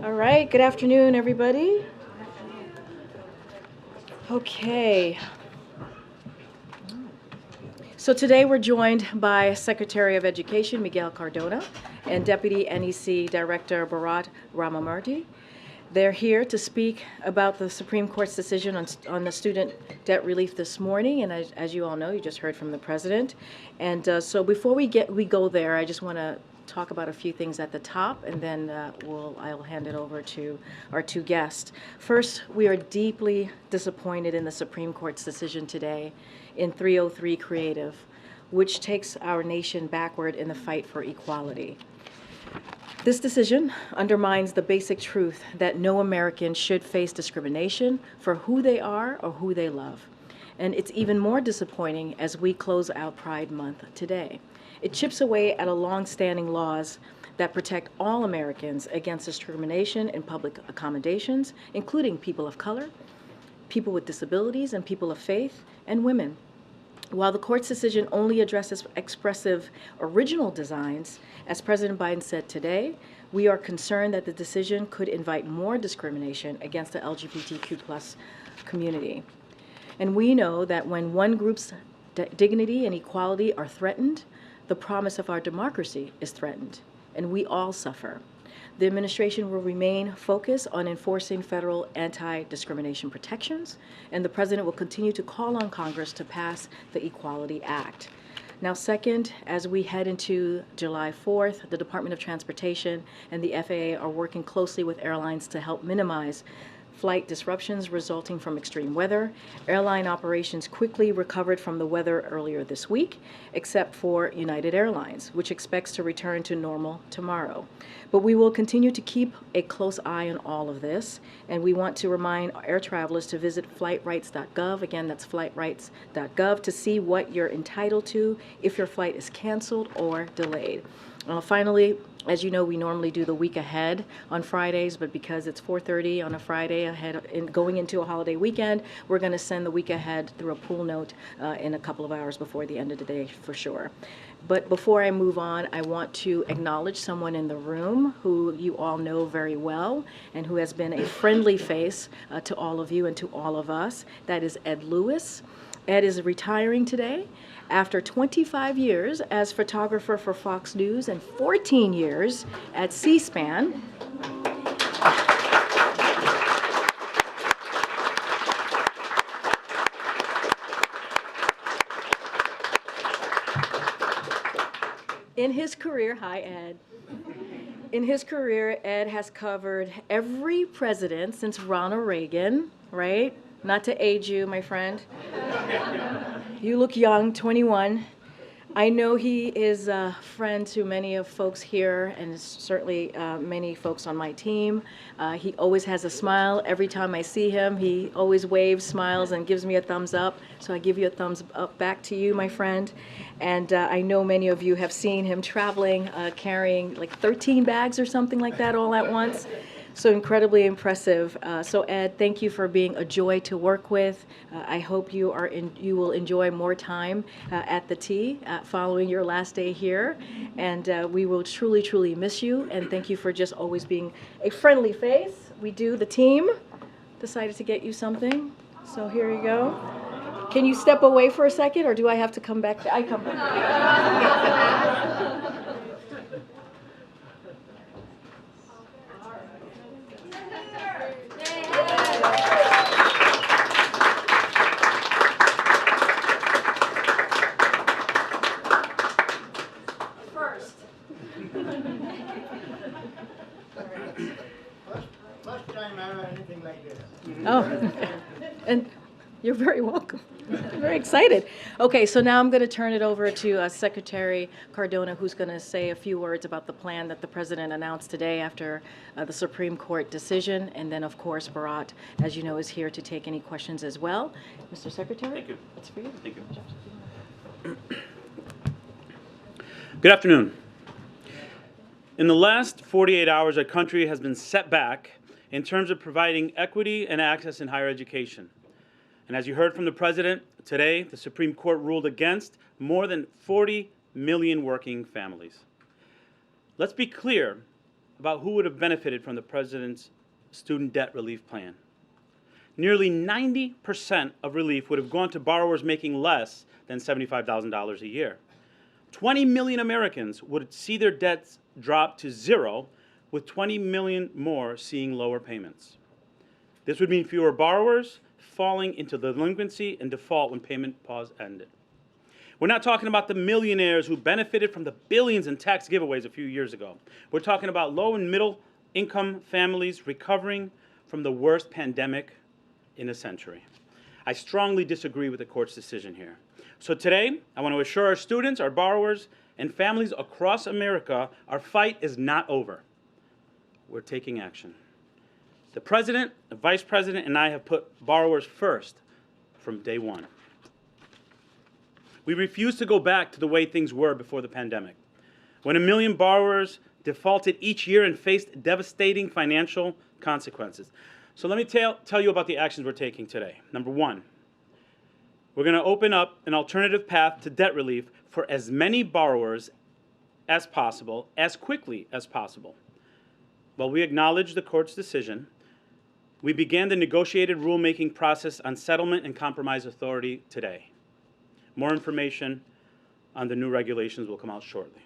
All right, good afternoon, everybody. Okay. So today we're joined by Secretary of Education Miguel Cardona and Deputy NEC Director Bharat Ramamurti. They're here to speak about the Supreme Court's decision on the student debt relief this morning, and as you all know, you just heard from the President. And so before we go there, I just want to talk about a few things at the top, and then I'll hand it over to our two guests. First, we are deeply disappointed in the Supreme Court's decision today in 303 Creative, which takes our nation backward in the fight for equality. This decision undermines the basic truth that no American should face discrimination for who they are or who they love. And it's even more disappointing as we close out Pride Month today. It chips away at long-standing laws that protect all Americans against discrimination in public accommodations, including people of color, people with disabilities, and people of faith, and women. While the court's decision only addresses expressive original designs, as President Biden said today, we are concerned that the decision could invite more discrimination against the LGBTQ+ community. And we know that when one group's dignity and equality are threatened, the promise of our democracy is threatened, and we all suffer. The administration will remain focused on enforcing federal anti-discrimination protections, and the President will continue to call on Congress to pass the Equality Act. Now, second, as we head into July 4th, the Department of Transportation and the FAA are working closely with airlines to help minimize flight disruptions resulting from extreme weather. Airline operations quickly recovered from the weather earlier this week, except for United Airlines, which expects to return to normal tomorrow. But we will continue to keep a close eye on all of this, and we want to remind air travelers to visit flightrights.gov. Again, that's flightrights.gov to see what you're entitled to if your flight is canceled or delayed. Finally, as you know, we normally do the week ahead on Fridays, but because it's 4:30 on a Friday going into a holiday weekend, we're going to send the week ahead through a pool note in a couple of hours before the end of the day for sure. But before I move on, I want to acknowledge someone in the room who you all know very well and who has been a friendly face to all of you and to all of us. That is Ed Lewis. Ed is retiring today after 25 years as photographer for Fox News and 14 years at C-SPAN. In his career, hi Ed. In his career, Ed has covered every president since Ronald Reagan, right? Not to age you, my friend. You look young, 21. I know he is a friend to many of folks here and certainly many folks on my team. He always has a smile. Every time I see him, he always waves, smiles, and gives me a thumbs up. So I give you a thumbs up back to you, my friend. And I know many of you have seen him traveling, carrying like 13 bags or something like that all at once. So incredibly impressive. So Ed, thank you for being a joy to work with. I hope you will enjoy more time at the T following your last day here. And we will truly, truly miss you. And thank you for just always being a friendly face. The team decided to get you something. So here you go. Can you step away for a second, or do I have to come back? I come back. Oh, and you're very welcome. Very excited. Okay, so now I'm going to turn it over to Secretary Cardona, who's going to say a few words about the plan that the President announced today after the Supreme Court decision. And then, of course, Bharat, as you know, is here to take any questions as well. Mr. Secretary? Thank you. That's for you. Thank you. Good afternoon. In the last 48 hours, our country has been set back in terms of providing equity and access in higher education. And as you heard from the President, today the Supreme Court ruled against more than 40 million working families. Let's be clear, about who would have benefited from the President's student debt relief plan. Nearly 90% of relief would have gone to borrowers making less than $75,000 a year. 20 million Americans would see their debts drop to zero, with 20 million more seeing lower payments. This would mean fewer borrowers falling into delinquency and default when payment pause ended. We're not talking about the millionaires who benefited from the billions in tax giveaways a few years ago. We're talking about low and middle income families recovering from the worst pandemic in a century. I strongly disagree with the court's decision here. So today, I want to assure our students, our borrowers, and families across America, our fight is not over. We're taking action. The President, the Vice President, and I have put borrowers first from day one. We refuse to go back to the way things were before the pandemic, when 1 million borrowers defaulted each year and faced devastating financial consequences. So let me tell you about the actions we're taking today. Number one, we're going to open up an alternative path to debt relief for as many borrowers as possible, as quickly as possible. While we acknowledge the court's decision, we began the negotiated rulemaking process on settlement and compromise authority today. More information on the new regulations will come out shortly.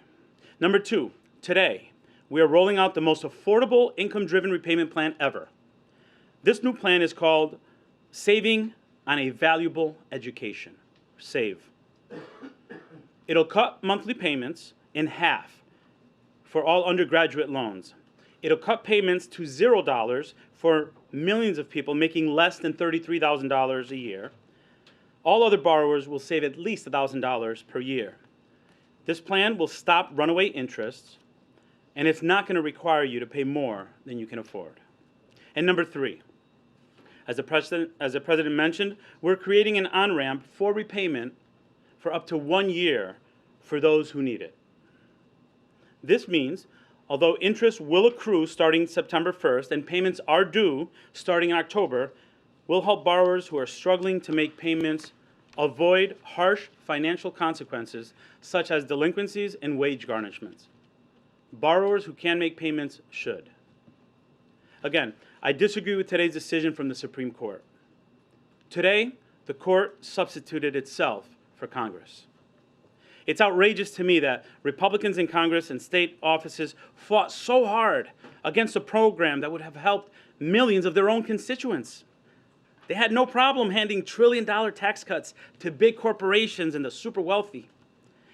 Number two, today, we are rolling out the most affordable income-driven repayment plan ever. This new plan is called Saving on a Valuable Education, SAVE. It'll cut monthly payments in half for all undergraduate loans. It'll cut payments to $0 for millions of people making less than $33,000 a year. All other borrowers will save at least $1,000 per year. This plan will stop runaway interest, and it's not going to require you to pay more than you can afford. And number three, as the President mentioned, we're creating an on-ramp for repayment for up to 1 year for those who need it. This means, although interest will accrue starting September 1st and payments are due starting in October, we'll help borrowers who are struggling to make payments avoid harsh financial consequences such as delinquencies and wage garnishments. Borrowers who can make payments should. Again, I disagree with today's decision from the Supreme Court. Today, the court substituted itself for Congress. It's outrageous to me that Republicans in Congress and state offices fought so hard against a program that would have helped millions of their own constituents. They had no problem handing trillion-dollar tax cuts to big corporations and the super wealthy.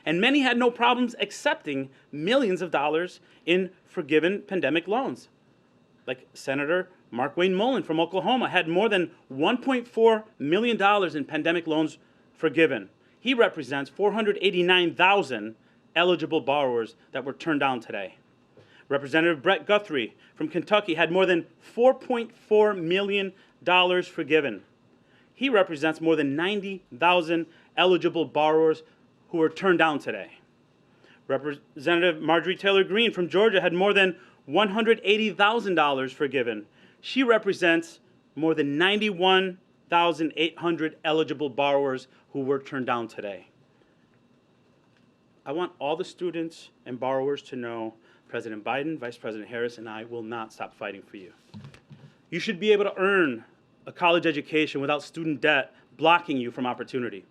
And many had no problems accepting millions of dollars in forgiven pandemic loans. Like Senator Mark Wayne Mullen from Oklahoma had more than $1.4 million in pandemic loans forgiven. He represents 489,000 eligible borrowers that were turned down today. Representative Brett Guthrie from Kentucky had more than $4.4 million forgiven. He represents more than 90,000 eligible borrowers who were turned down today. Representative Marjorie Taylor Greene from Georgia had more than $180,000 forgiven. She represents more than 91,800 eligible borrowers who were turned down today. I want all the students and borrowers to know President Biden, Vice President Harris, and I will not stop fighting for you. You should be able to earn a college education without student debt blocking you from opportunity.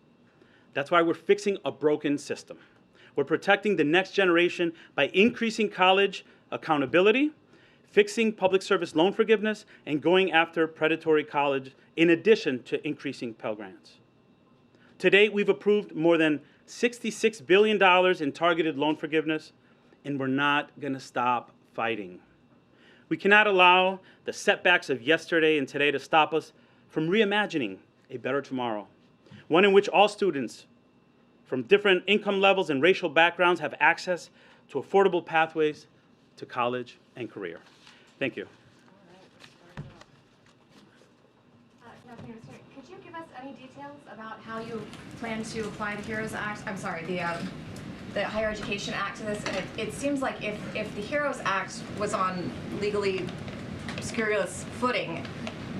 That's why we're fixing a broken system. We're protecting the next generation by increasing college accountability, fixing public service loan forgiveness, and going after predatory college in addition to increasing Pell Grants. To date, we've approved more than $66 billion in targeted loan forgiveness, and we're not going to stop fighting. We cannot allow the setbacks of yesterday and today to stop us from reimagining a better tomorrow, one in which all students from different income levels and racial backgrounds have access to affordable pathways to college and career. Thank you. Could you give us any details about how you plan to apply the HEROES Act? I'm sorry, the Higher Education Act to this? And it seems like if the HEROES Act was on legally spurious footing,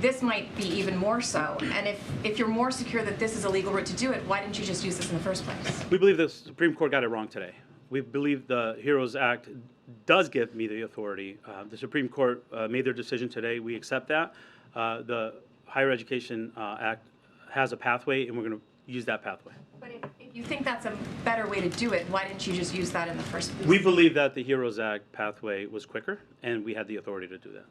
this might be even more so. And if you're more secure that this is a legal route to do it, why didn't you just use this in the first place? We believe the Supreme Court got it wrong today. We believe the HEROES Act does give me the authority. The Supreme Court made their decision today. We accept that. The Higher Education Act has a pathway, and we're going to use that pathway. But if you think that's a better way to do it, why didn't you just use that in the first place? We believe that the HEROES Act pathway was quicker, and we had the authority to do that.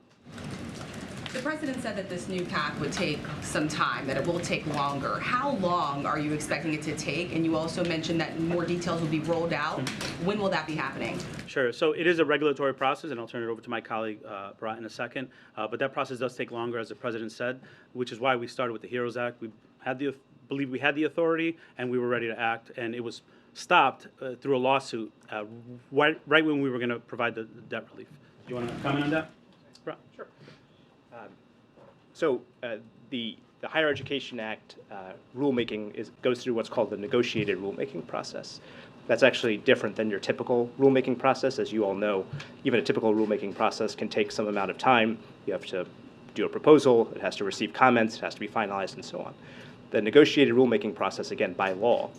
The president said that this new path would take some time, that it will take longer. How long are you expecting it to take? And you also mentioned that more details will be rolled out. When will that be happening? Sure. So it is a regulatory process, and I'll turn it over to my colleague, Bharat, in a second. But that process does take longer, as the president said, which is why we started with the HEROES Act. We believe we had the authority, and we were ready to act, and it was stopped through a lawsuit right when we were going to provide the debt relief. Do you want to comment on that? Bharat? Sure. So the Higher Education Act rulemaking goes through what's called the negotiated rulemaking process. That's actually different than your typical rulemaking process. As you all know, even a typical rulemaking process can take some amount of time. You have to do a proposal, it has to receive comments, it has to be finalized, and so on. The negotiated rulemaking process, again, by law,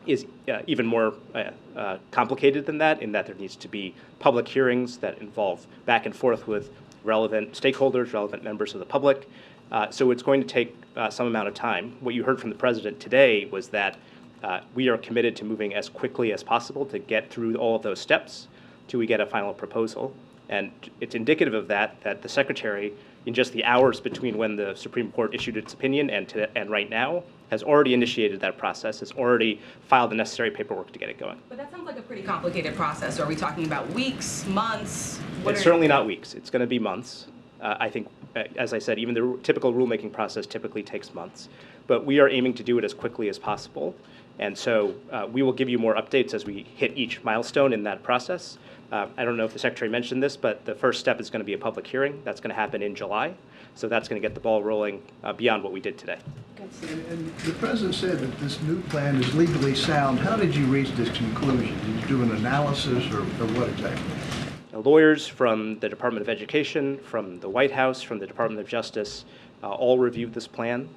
is even more complicated than that, in that there needs to be public hearings that involve back and forth with relevant stakeholders, relevant members of the public. So it's going to take some amount of time. What you heard from the president today was that we are committed to moving as quickly as possible to get through all of those steps till we get a final proposal. And it's indicative of that the secretary, in just the hours between when the Supreme Court issued its opinion and right now, has already initiated that process, has already filed the necessary paperwork to get it going. But that sounds like a pretty complicated process. Are we talking about weeks, months? It's certainly not weeks. It's going to be months. I think, as I said, even the typical rulemaking process typically takes months. But we are aiming to do it as quickly as possible. And so we will give you more updates as we hit each milestone in that process. I don't know if the Secretary mentioned this, but the first step is going to be a public hearing. That's going to happen in July. So that's going to get the ball rolling beyond what we did today. And the president said that this new plan is legally sound. How did you reach this conclusion? Did you do an analysis or what exactly? Lawyers from the Department of Education, from the White House, from the Department of Justice, all reviewed this plan.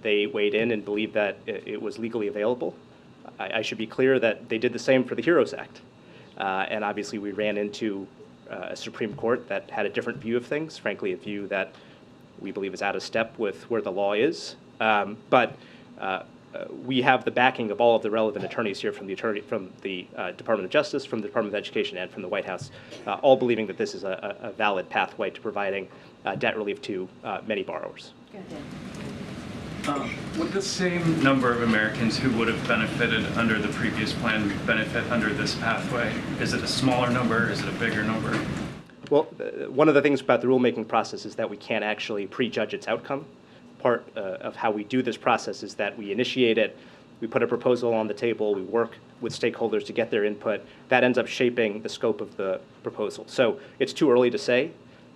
They weighed in and believed that it was legally available. I should be clear that they did the same for the HEROES Act. And obviously we ran into a Supreme Court that had a different view of things, frankly a view that we believe is out of step with where the law is. But we have the backing of all of the relevant attorneys here from the Department of Justice, from the Department of Education, and from the White House, all believing that this is a valid pathway to providing debt relief to many borrowers. Would the same number of Americans who would have benefited under the previous plan benefit under this pathway? Is it a smaller number? Is it a bigger number? Well, one of the things about the rulemaking process is that we can't actually prejudge its outcome. Part of how we do this process is that we initiate it, we put a proposal on the table, we work with stakeholders to get their input. That ends up shaping the scope of the proposal. So it's too early to say,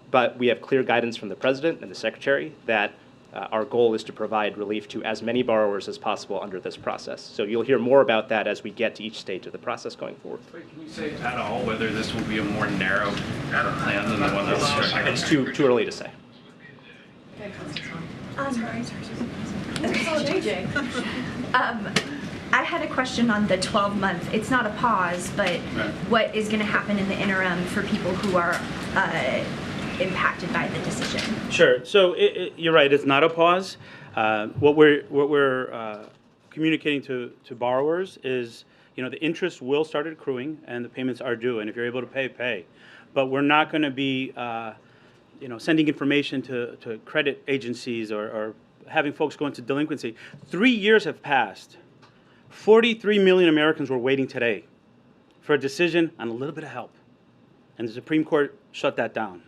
but we have clear guidance from the President and the Secretary that our goal is to provide relief to as many borrowers as possible under this process. So you'll hear more about that as we get to each stage of the process going forward. Wait, can you say at all whether this will be a more narrow plan than the one that's stricter? It's too early to say. I had a question on the 12-month. It's not a pause, but what is going to happen in the interim for people who are impacted by the decision? Sure. So you're right. It's not a pause. What we're communicating to borrowers is, the interest will start accruing and the payments are due. And if you're able to pay, pay. But we're not going to be, sending information to credit agencies or having folks go into delinquency. 3 years have passed. 43 million Americans were waiting today for a decision on a little bit of help. And the Supreme Court shut that down.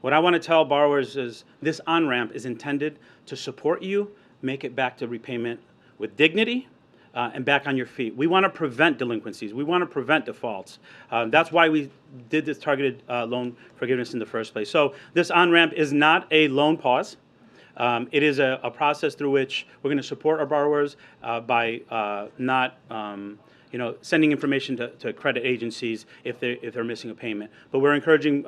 What I want to tell borrowers is this on-ramp is intended to support you, make it back to repayment with dignity and back on your feet. We want to prevent delinquencies. We want to prevent defaults. That's why we did this targeted loan forgiveness in the first place. So this on-ramp is not a loan pause. It is a process through which we're going to support our borrowers by not sending information to credit agencies if they're missing a payment. But we're encouraging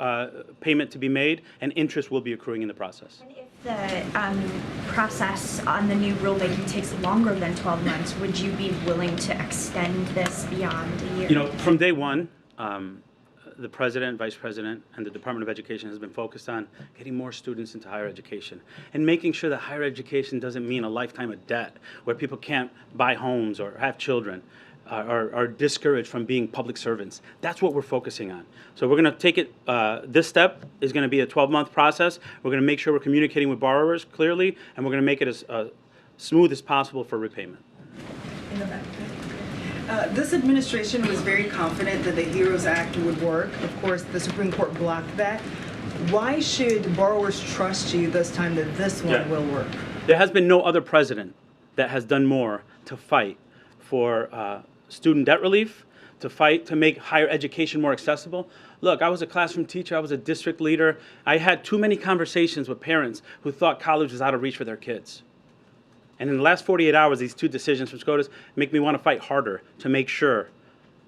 payment to be made, and interest will be accruing in the process. And if the process on the new rulemaking takes longer than 12 months, would you be willing to extend this beyond a year? From day one, the President, Vice President, and the Department of Education has been focused on getting more students into higher education and making sure that higher education doesn't mean a lifetime of debt where people can't buy homes or have children. Are discouraged from being public servants. That's what we're focusing on. So we're going to take it, this step is going to be a 12-month process. We're going to make sure we're communicating with borrowers clearly, and we're going to make it as smooth as possible for repayment. In the back. This administration was very confident that the HEROES Act would work. Of course, the Supreme Court blocked that. Why should borrowers trust you this time that this one will work? There has been no other president that has done more to fight for student debt relief, to fight to make higher education more accessible. Look, I was a classroom teacher, I was a district leader. I had too many conversations with parents who thought college was out of reach for their kids. And in the last 48 hours, these two decisions from SCOTUS make me want to fight harder to make sure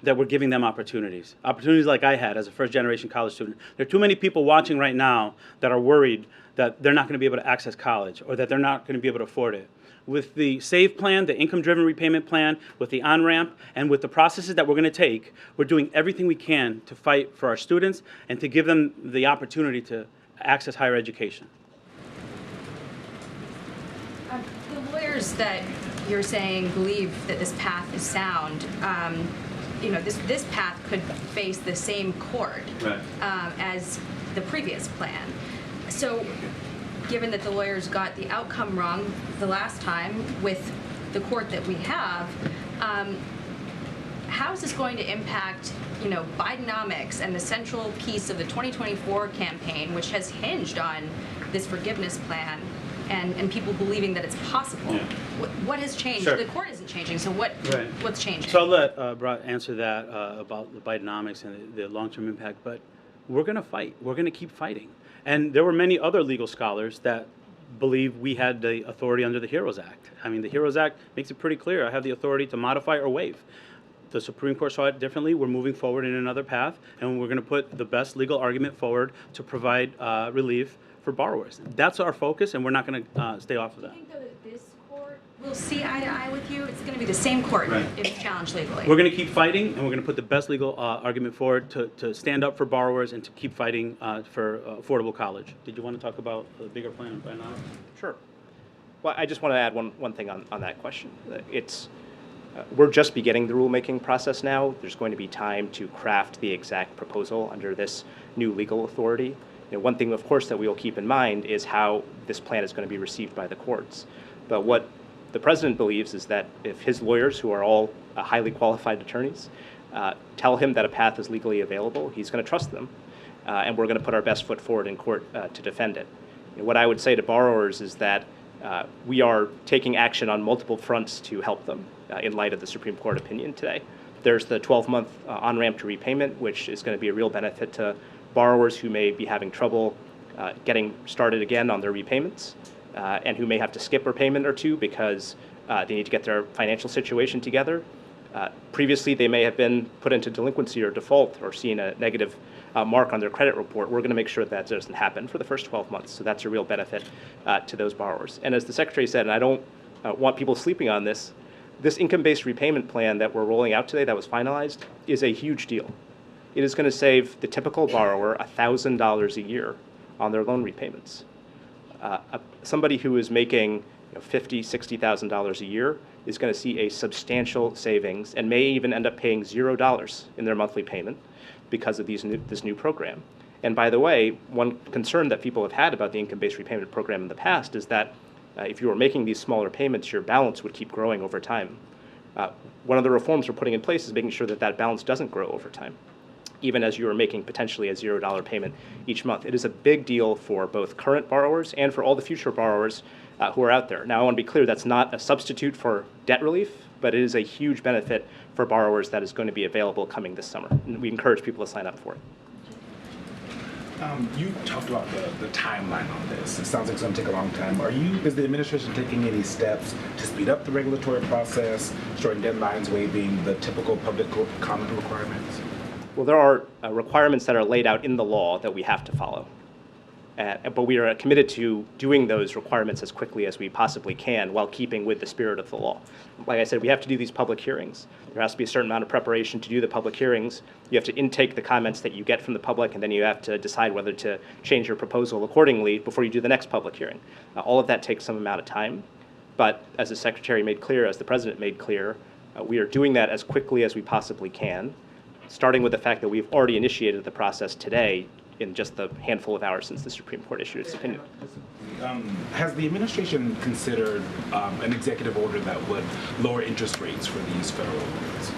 that we're giving them opportunities. Opportunities like I had as a first-generation college student. There are too many people watching right now that are worried that they're not going to be able to access college or that they're not going to be able to afford it. With the SAVE plan, the income-driven repayment plan, with the on-ramp, and with the processes that we're going to take, we're doing everything we can to fight for our students and to give them the opportunity to access higher education. The lawyers that you're saying believe that this path is sound, you know, this path could face the same court as the previous plan. So, given that the lawyers got the outcome wrong the last time with the court that we have, how is this going to impact, you know, Bidenomics and the central piece of the 2024 campaign, which has hinged on this forgiveness plan and people believing that it's possible? Yeah. What has changed? Sure. The court isn't changing, so what's changing? So I'll let Bharat answer that about the Bidenomics and the long-term impact, but we're going to fight. We're going to keep fighting. And there were many other legal scholars that believe we had the authority under the HEROES Act. I mean, the HEROES Act makes it pretty clear. I have the authority to modify or waive. The Supreme Court saw it differently. We're moving forward in another path, and we're going to put the best legal argument forward to provide relief for borrowers. That's our focus, and we're not going to stay off of that. Do you think, though, that this court will see eye to eye with you? It's going to be the same court if it's challenged legally. We're going to keep fighting, and we're going to put the best legal argument forward to stand up for borrowers and to keep fighting for affordable college. Did you want to talk about the bigger plan on Bidenomics? Sure. Well, I just want to add one thing on that question. We're just beginning the rulemaking process now. There's going to be time to craft the exact proposal under this new legal authority. You know, one thing, of course, that we will keep in mind is how this plan is going to be received by the courts. But what the president believes is that if his lawyers, who are all highly qualified attorneys, tell him that a path is legally available, he's going to trust them, and we're going to put our best foot forward in court to defend it. You know, what I would say to borrowers is that we are taking action on multiple fronts to help them in light of the Supreme Court opinion today. There's the 12-month on-ramp to repayment, which is going to be a real benefit to borrowers who may be having trouble getting started again on their repayments and who may have to skip a payment or two because they need to get their financial situation together. Previously, they may have been put into delinquency or default or seen a negative mark on their credit report. We're going to make sure that doesn't happen for the first 12 months. So that's a real benefit to those borrowers. And as the Secretary said, and I don't want people sleeping on this, this income-based repayment plan that we're rolling out today that was finalized is a huge deal. It is going to save the typical borrower $1,000 a year on their loan repayments. Somebody who is making $50,000, $60,000 a year is going to see a substantial savings and may even end up paying $0 in their monthly payment because of this new program. And by the way, one concern that people have had about the income-based repayment program in the past is that if you were making these smaller payments, your balance would keep growing over time. One of the reforms we're putting in place is making sure that that balance doesn't grow over time, even as you are making potentially a $0 payment each month. It is a big deal for both current borrowers and for all the future borrowers who are out there. Now, I want to be clear, that's not a substitute for debt relief, but it is a huge benefit for borrowers that is going to be available coming this summer. And we encourage people to sign up for it. You talked about the timeline on this. It sounds like it's going to take a long time. Is the administration taking any steps to speed up the regulatory process, shorten deadlines, waiving the typical public comment requirements? Well, there are requirements that are laid out in the law that we have to follow. But we are committed to doing those requirements as quickly as we possibly can while keeping with the spirit of the law. Like I said, we have to do these public hearings. There has to be a certain amount of preparation to do the public hearings. You have to intake the comments that you get from the public, and then you have to decide whether to change your proposal accordingly before you do the next public hearing. All of that takes some amount of time. But as the Secretary made clear, as the President made clear, we are doing that as quickly as we possibly can, starting with the fact that we've already initiated the process today in just the handful of hours since the Supreme Court issued its opinion. Has the administration considered an executive order that would lower interest rates for these federal loans?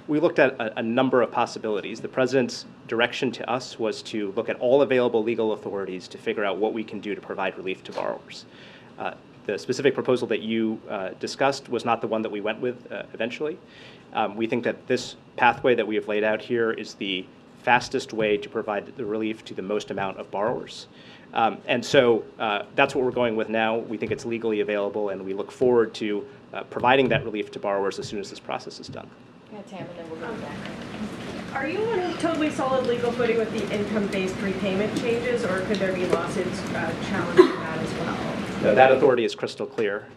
We looked at a number of possibilities. The President's direction to us was to look at all available legal authorities to figure out what we can do to provide relief to borrowers. The specific proposal that you discussed was not the one that we went with eventually. We think that this pathway that we have laid out here is the fastest way to provide the relief to the most amount of borrowers. And so that's what we're going with now. We think it's legally available, and we look forward to providing that relief to borrowers as soon as this process is done. Yeah, Tam, and then we'll go back. Are you on a totally solid legal footing with the income-based repayment changes, or could there be lawsuits challenging that as well? No, that authority is crystal clear.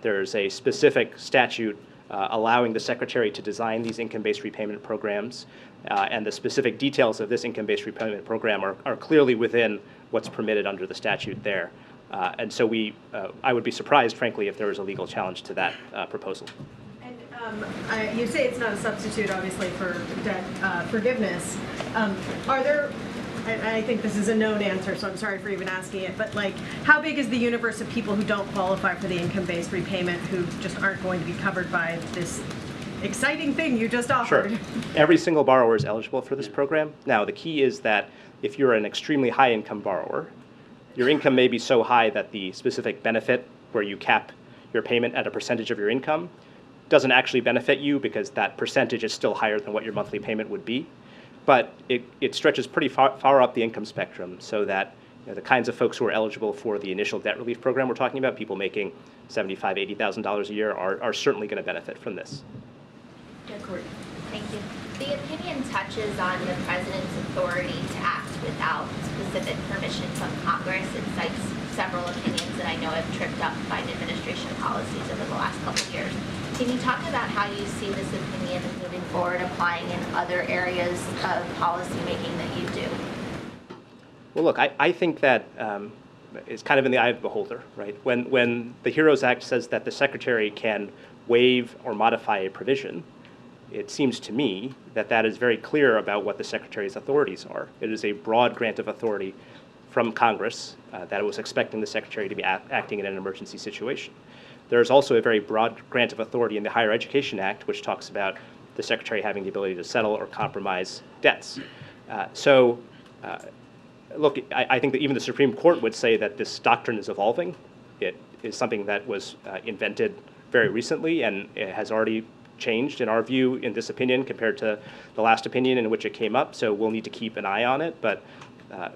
There's a specific statute allowing the Secretary to design these income-based repayment programs, and the specific details of this income-based repayment program are clearly within what's permitted under the statute there. And so I would be surprised, frankly, if there was a legal challenge to that proposal. You say it's not a substitute, obviously, for debt forgiveness. Are there, and I think this is a known answer, so I'm sorry for even asking it, but like, how big is the universe of people who don't qualify for the income-based repayment who just aren't going to be covered by this exciting thing you just offered? Sure. Every single borrower is eligible for this program. Now, the key is that if you're an extremely high-income borrower, your income may be so high that the specific benefit where you cap your payment at a percentage of your income doesn't actually benefit you because that percentage is still higher than what your monthly payment would be. But it stretches pretty far up the income spectrum so that the kinds of folks who are eligible for the initial debt relief program we're talking about, people making $75,000, $80,000 a year, are certainly going to benefit from this. Thank you. The opinion touches on the President's authority to act without specific permission from Congress. It cites several opinions that I know have tripped up Biden administration policies over the last couple of years. Can you talk about how you see this opinion moving forward, applying in other areas of policymaking that you do? Well, look, I think that it's kind of in the eye of the beholder, right? When the HEROES Act says that the Secretary can waive or modify a provision, it seems to me that that is very clear about what the Secretary's authorities are. It is a broad grant of authority from Congress that it was expecting the Secretary to be acting in an emergency situation. There is also a very broad grant of authority in the Higher Education Act, which talks about the Secretary having the ability to settle or compromise debts. Look, I think that even the Supreme Court would say that this doctrine is evolving. It is something that was invented very recently, and it has already changed, in our view, in this opinion compared to the last opinion in which it came up, so we'll need to keep an eye on it. But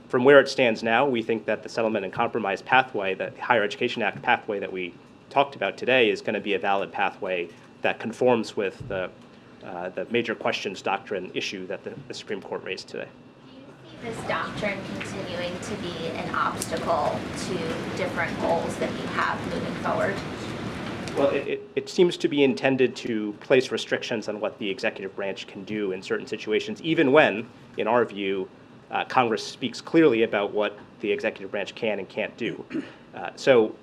from where it stands now, we think that the settlement and compromise pathway, the Higher Education Act pathway that we talked about today, is going to be a valid pathway that conforms with the major questions doctrine issue that the Supreme Court raised today. Do you see this doctrine continuing to be an obstacle to different goals that you have moving forward? Well, it seems to be intended to place restrictions on what the executive branch can do in certain situations, even when, in our view, Congress speaks clearly about what the executive branch can and can't do. So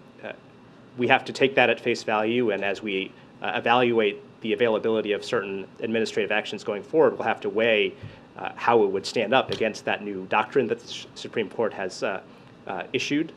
we have to take that at face value, and as we evaluate the availability of certain administrative actions going forward, we'll have to weigh how it would stand up against that new doctrine that the Supreme Court has issued.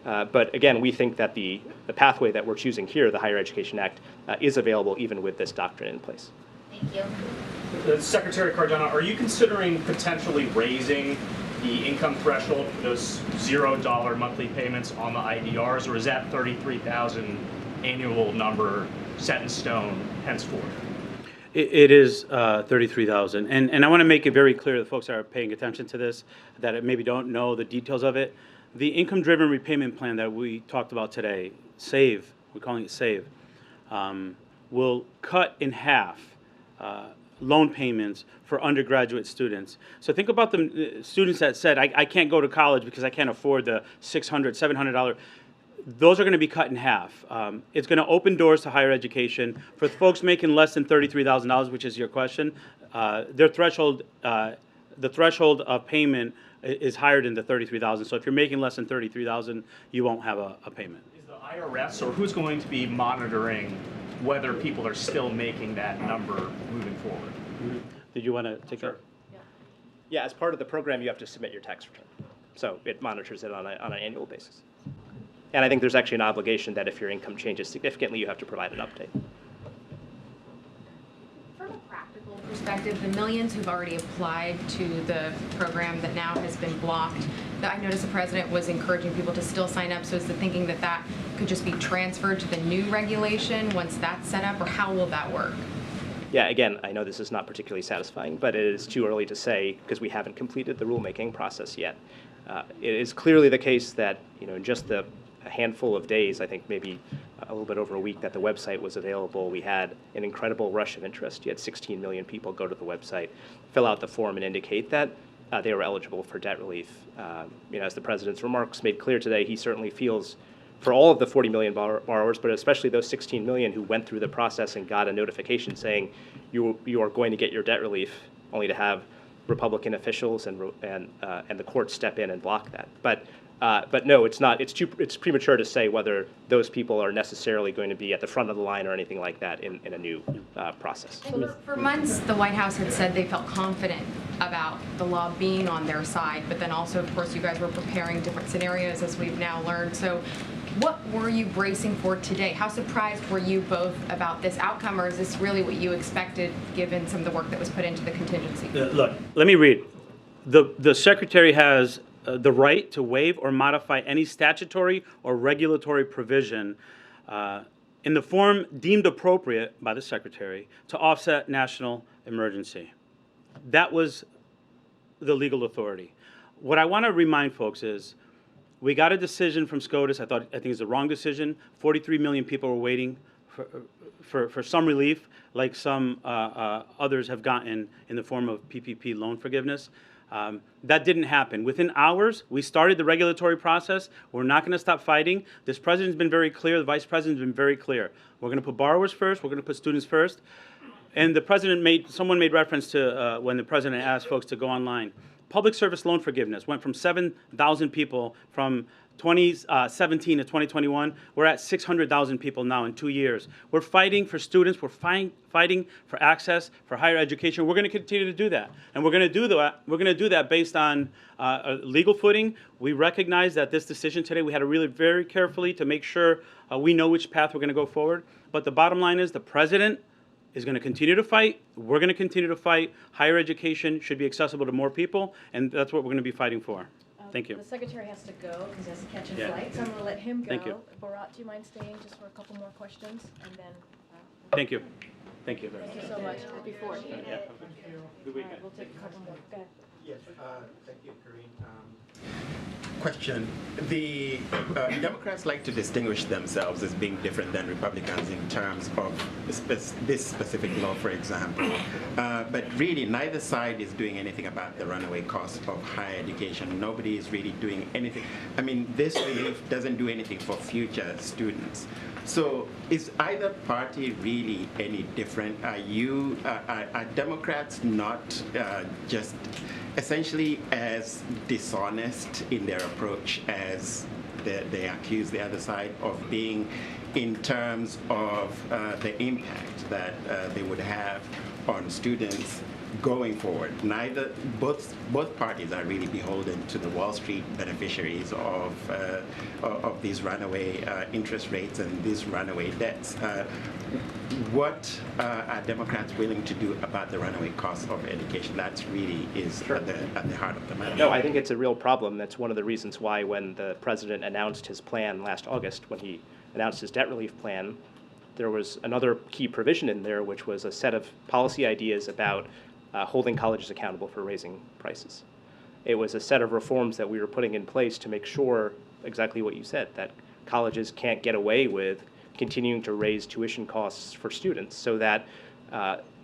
But again, we think that the pathway that we're choosing here, the Higher Education Act, is available even with this doctrine in place. Thank you. Secretary Cardona, are you considering potentially raising the income threshold for those $0 monthly payments on the IDRs, or is that $33,000 annual number set in stone henceforth? It is $33,000, and I want to make it very clear to the folks that are paying attention to this that maybe don't know the details of it. The income-driven repayment plan that we talked about today, SAVE, we're calling it SAVE, will cut in half loan payments for undergraduate students. So think about the students that said, I can't go to college because I can't afford the $600, $700. Those are going to be cut in half. It's going to open doors to higher education. For folks making less than $33,000, which is your question, their threshold, the threshold of payment is higher than the $33,000. So if you're making less than $33,000, you won't have a payment. Is the IRS or who's going to be monitoring whether people are still making that number moving forward? Did you want to take that? Yeah, as part of the program, you have to submit your tax return. So it monitors it on an annual basis. And I think there's actually an obligation that if your income changes significantly, you have to provide an update. From a practical perspective, the millions who've already applied to the program that now has been blocked, I noticed the president was encouraging people to still sign up. So is the thinking that that could just be transferred to the new regulation once that's set up, or how will that work? Yeah, again, I know this is not particularly satisfying, but it is too early to say because we haven't completed the rulemaking process yet. It is clearly the case that, in just a handful of days, I think maybe a little bit over a week that the website was available, we had an incredible rush of interest. You had 16 million people go to the website, fill out the form, and indicate that they were eligible for debt relief. As the president's remarks made clear today, he certainly feels for all of the 40 million borrowers, but especially those 16 million who went through the process and got a notification saying you are going to get your debt relief, only to have Republican officials and the courts step in and block that. But no, it's not. It's premature to say whether those people are necessarily going to be at the front of the line or anything like that in a new process. For months, the White House had said they felt confident about the law being on their side, but then also, of course, you guys were preparing different scenarios, as we've now learned. So what were you bracing for today? How surprised were you both about this outcome, or is this really what you expected, given some of the work that was put into the contingency? Look, let me read. The Secretary has the right to waive or modify any statutory or regulatory provision in the form deemed appropriate by the Secretary to offset national emergency. That was the legal authority. What I want to remind folks is we got a decision from SCOTUS. I think it's the wrong decision. 43 million people were waiting for some relief, like some others have gotten in the form of PPP loan forgiveness. That didn't happen. Within hours, we started the regulatory process. We're not going to stop fighting. This president's been very clear. The vice president's been very clear. We're going to put borrowers first. We're going to put students first. And the president someone made reference to when the president asked folks to go online. Public service loan forgiveness went from 7,000 people from 2017 to 2021. We're at 600,000 people now in 2 years. We're fighting for students. We're fighting for access, for higher education. We're going to continue to do that. And we're going to do that. We're going to do that based on a legal footing. We recognize that this decision today, we had to really very carefully to make sure we know which path we're going to go forward. But the bottom line is the president is going to continue to fight. We're going to continue to fight. Higher education should be accessible to more people, and that's what we're going to be fighting for. Thank you. The secretary has to go because he has to catch a flight, so I'm going to let him go. Thank you. Bharat, do you mind staying just for a couple more questions? And then. Thank you. Thank you. Thank you so much. Before. Yeah. Good weekend. We'll take a couple more. Go ahead. Yes, thank you, Karine. Question. The Democrats like to distinguish themselves as being different than Republicans in terms of this specific law, for example. But really, neither side is doing anything about the runaway cost of higher education. Nobody is really doing anything. I mean, this relief doesn't do anything for future students. So is either party really any different? Are Democrats not just essentially as dishonest in their approach as they accuse the other side of being in terms of the impact that they would have on students going forward? Both parties are really beholden to the Wall Street beneficiaries of these runaway interest rates and these runaway debts. What are Democrats willing to do about the runaway cost of education? That really is at the heart of the matter. No, I think it's a real problem. That's one of the reasons why when the president announced his plan last August, when he announced his debt relief plan, there was another key provision in there, which was a set of policy ideas about holding colleges accountable for raising prices. It was a set of reforms that we were putting in place to make sure exactly what you said, that colleges can't get away with continuing to raise tuition costs for students, so that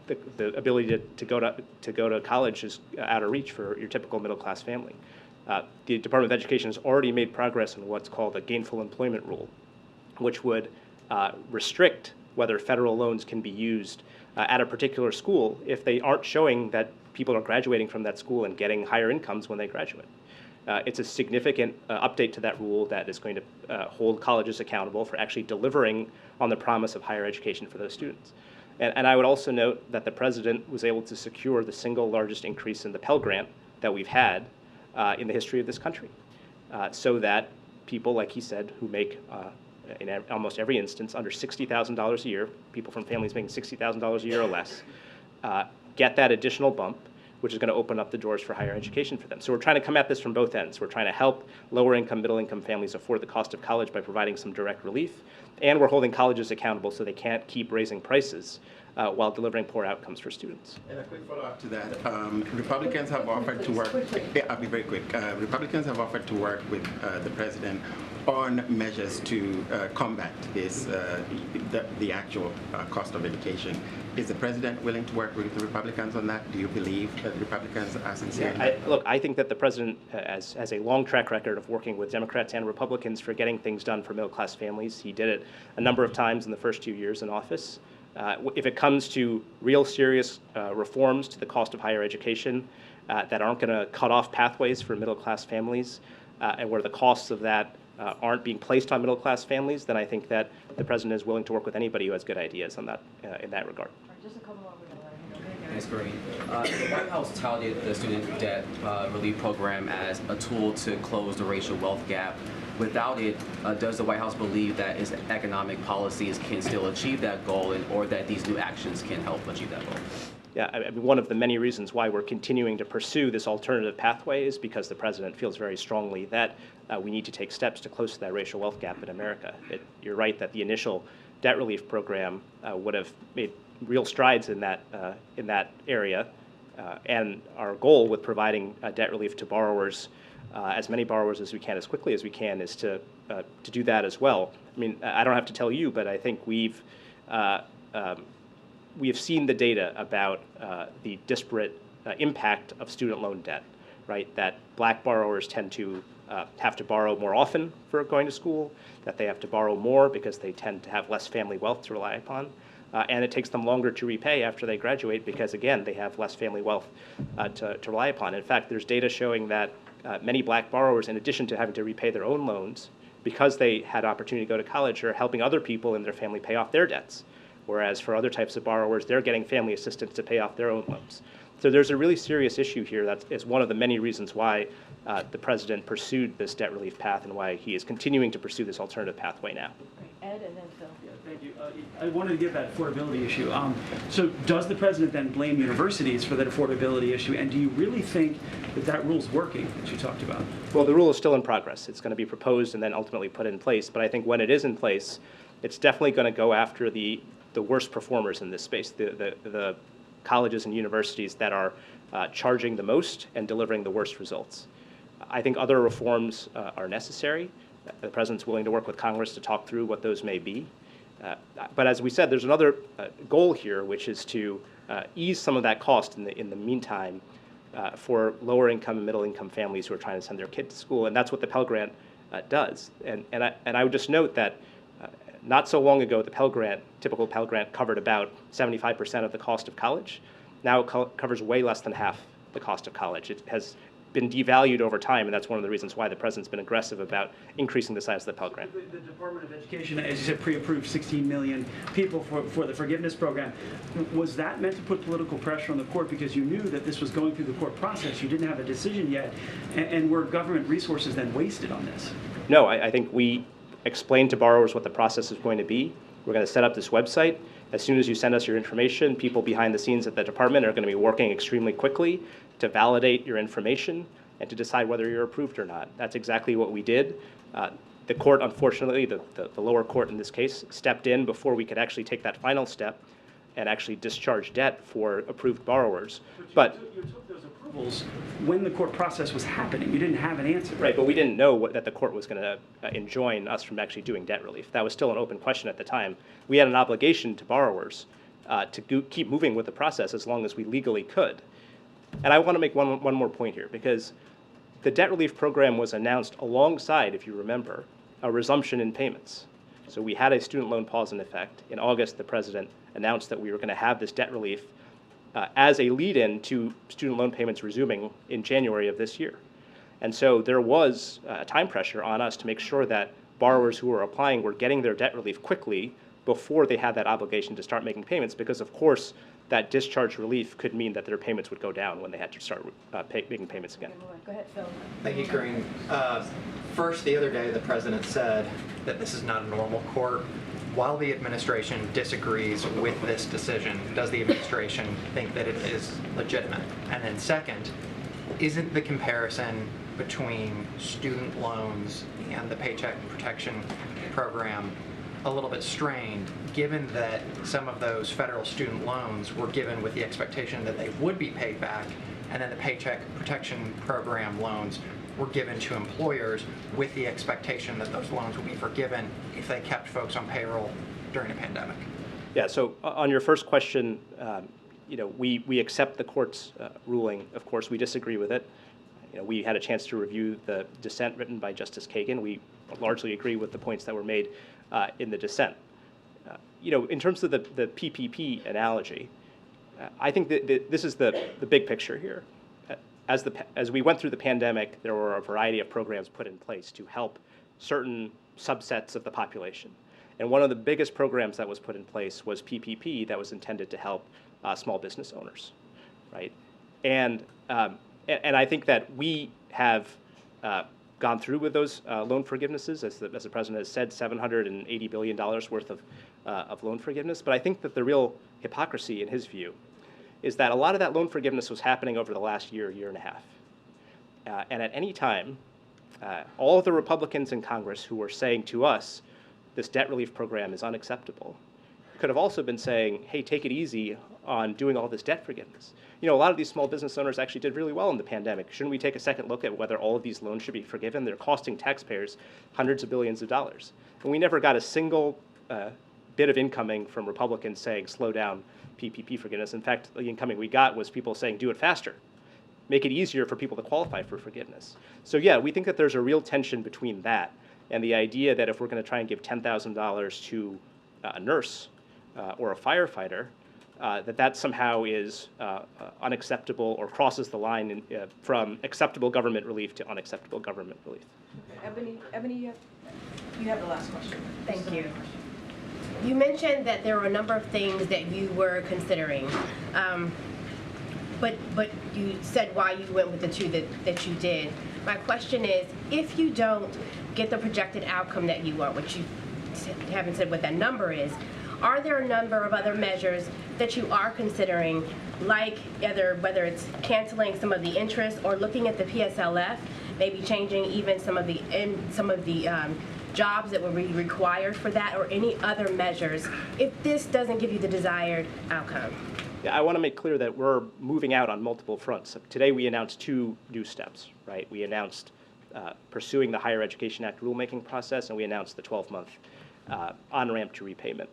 the ability to go to college is out of reach for your typical middle class family. The Department of Education has already made progress in what's called a gainful employment rule, which would restrict whether federal loans can be used at a particular school if they aren't showing that people are graduating from that school and getting higher incomes when they graduate. It's a significant update to that rule that is going to hold colleges accountable for actually delivering on the promise of higher education for those students. And I would also note that the president was able to secure the single largest increase in the Pell Grant that we've had in the history of this country, so that people, like he said, who make in almost every instance under $60,000 a year, people from families making $60,000 a year or less, get that additional bump, which is going to open up the doors for higher education for them. So we're trying to come at this from both ends. We're trying to help lower income, middle income families afford the cost of college by providing some direct relief, and we're holding colleges accountable so they can't keep raising prices while delivering poor outcomes for students. And a quick follow-up to that, Republicans have offered to work, I'll be very quick. Republicans have offered to work with the president on measures to combat this, the actual cost of education. Is the president willing to work with the Republicans on that? Do you believe that the Republicans are sincere? Look, I think that the president has a long track record of working with Democrats and Republicans for getting things done for middle-class families. He did it a number of times in the first 2 years in office. If it comes to real serious reforms to the cost of higher education that aren't going to cut off pathways for middle-class families and where the costs of that aren't being placed on middle-class families, then I think that the president is willing to work with anybody who has good ideas on that in that regard. Just a couple over there. Thanks, Karine. The White House touted the student debt relief program as a tool to close the racial wealth gap. Without it, does the White House believe that its economic policies can still achieve that goal, or that these new actions can help achieve that goal? Yeah, I mean, one of the many reasons why we're continuing to pursue this alternative pathway is because the president feels very strongly that we need to take steps to close that racial wealth gap in America. You're right that the initial debt relief program would have made real strides in that area, and our goal with providing debt relief to borrowers, as many borrowers as we can, as quickly as we can, is to do that as well. I mean, I don't have to tell you, but I think we have seen the data about the disparate impact of student loan debt, right? That black borrowers tend to have to borrow more often for going to school, that they have to borrow more because they tend to have less family wealth to rely upon, and it takes them longer to repay after they graduate because, again, they have less family wealth to rely upon. In fact, there's data showing that many black borrowers, in addition to having to repay their own loans, because they had opportunity to go to college, are helping other people in their family pay off their debts. Whereas for other types of borrowers, they're getting family assistance to pay off their own loans. So there's a really serious issue here that is one of the many reasons why the president pursued this debt relief path and why he is continuing to pursue this alternative pathway now. Ed and then Phil. Yeah, thank you. I wanted to get that affordability issue. So does the president then blame universities for that affordability issue? And do you really think that that rule's working that you talked about? Well, the rule is still in progress. It's going to be proposed and then ultimately put in place. But I think when it is in place, it's definitely going to go after the worst performers in this space, the colleges and universities that are charging the most and delivering the worst results. I think other reforms are necessary. The president's willing to work with Congress to talk through what those may be. But as we said, there's another goal here, which is to ease some of that cost in the meantime for lower income and middle income families who are trying to send their kid to school. And that's what the Pell Grant does. And I would just note that not so long ago, the Pell Grant, typical Pell Grant, covered about 75% of the cost of college. Now it covers way less than half the cost of college. It has been devalued over time, and that's one of the reasons why the president's been aggressive about increasing the size of the Pell Grant. The Department of Education, as you said, pre-approved 16 million people for the forgiveness program. Was that meant to put political pressure on the court because you knew that this was going through the court process? You didn't have a decision yet, and were government resources then wasted on this? No, I think we explain to borrowers what the process is going to be. We're going to set up this website. As soon as you send us your information, people behind the scenes at the department are going to be working extremely quickly to validate your information and to decide whether you're approved or not. That's exactly what we did. The court, unfortunately, the lower court in this case, stepped in before we could actually take that final step and actually discharge debt for approved borrowers. But you took those approvals when the court process was happening. You didn't have an answer. Right, but we didn't know that the court was going to enjoin us from actually doing debt relief. That was still an open question at the time. We had an obligation to borrowers keep moving with the process as long as we legally could. And I want to make one more point here, because the debt relief program was announced alongside, if you remember, a resumption in payments. So we had a student loan pause in effect. In August, the president announced that we were going to have this debt relief as a lead-in to student loan payments resuming in January of this year. And so there was time pressure on us to make sure that borrowers who were applying were getting their debt relief quickly before they had that obligation to start making payments, because of course that discharge relief could mean that their payments would go down when they had to start making payments again. Go ahead, Phil. Thank you, Karine. First, the other day, the president said that this is not a normal court. While the administration disagrees with this decision, does the administration think that it is legitimate? And then second, isn't the comparison between student loans and the Paycheck Protection Program a little bit strained, given that some of those federal student loans were given with the expectation that they would be paid back, and then the Paycheck Protection Program loans were given to employers with the expectation that those loans would be forgiven if they kept folks on payroll during a pandemic? Yeah, so on your first question, we accept the court's ruling. Of course, we disagree with it. We had a chance to review the dissent written by Justice Kagan. We largely agree with the points that were made in the dissent. In terms of the PPP analogy, I think that this is the big picture here. As we went through the pandemic, there were a variety of programs put in place to help certain subsets of the population. And one of the biggest programs that was put in place was PPP, that was intended to help small business owners, right? And I think that we have gone through with those loan forgivenesses, as the president has said, $780 billion worth of loan forgiveness. But I think that the real hypocrisy, in his view, is that a lot of that loan forgiveness was happening over the last year and a half. And at any time, all of the Republicans in Congress who were saying to us, this debt relief program is unacceptable, could have also been saying, hey, take it easy on doing all this debt forgiveness. A lot of these small business owners actually did really well in the pandemic. Shouldn't we take a second look at whether all of these loans should be forgiven? They're costing taxpayers hundreds of billions of dollars. And we never got a single bit of incoming from Republicans saying, slow down PPP forgiveness. In fact, the incoming we got was people saying, do it faster. Make it easier for people to qualify for forgiveness. So yeah, we think that there's a real tension between that and the idea that if we're going to try and give $10,000 to a nurse or a firefighter, that somehow is unacceptable or crosses the line from acceptable government relief to unacceptable government relief. Ebony, you have the last question. Thank you. You mentioned that there were a number of things that you were considering, but you said why you went with the two that you did. My question is, if you don't get the projected outcome that you want, which you haven't said what that number is, are there a number of other measures that you are considering, like whether it's canceling some of the interest or looking at the PSLF, maybe changing even some of the jobs that will be required for that, or any other measures if this doesn't give you the desired outcome? Yeah, I want to make clear that we're moving out on multiple fronts. Today we announced two new steps, right? We announced pursuing the Higher Education Act rulemaking process, and we announced the 12-month on-ramp to repayment.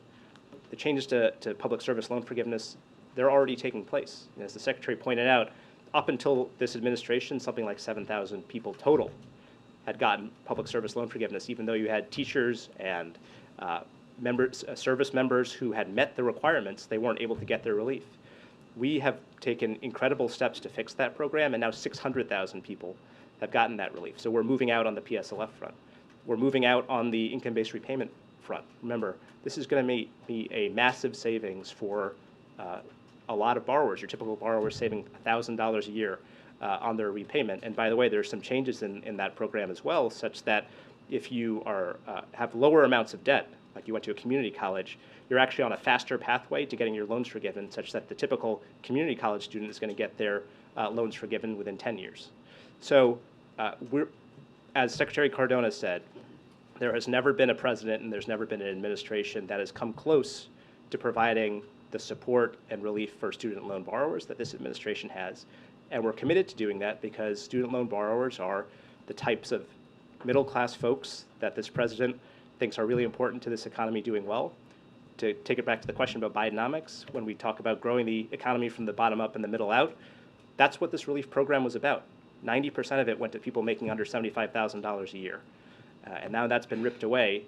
The changes to public service loan forgiveness, they're already taking place. And as the Secretary pointed out, up until this administration, something like 7,000 people total had gotten public service loan forgiveness, even though you had teachers and service members who had met the requirements, they weren't able to get their relief. We have taken incredible steps to fix that program, and now 600,000 people have gotten that relief. So we're moving out on the PSLF front. We're moving out on the income-based repayment front. Remember, this is going to be a massive savings for a lot of borrowers. Your typical borrower is saving $1,000 a year on their repayment. And by the way, there's some changes in that program as well, such that if you have lower amounts of debt, like you went to a community college, you're actually on a faster pathway to getting your loans forgiven, such that the typical community college student is going to get their loans forgiven within 10 years. So as Secretary Cardona said, there has never been a president and there's never been an administration that has come close to providing the support and relief for student loan borrowers that this administration has. And we're committed to doing that because student loan borrowers are the types of middle-class folks that this president thinks are really important to this economy doing well. to take it back to the question about Bidenomics, when we talk about growing the economy from the bottom up and the middle out, that's what this relief program was about. 90% of it went to people making under $75,000 a year. And now that's been ripped away.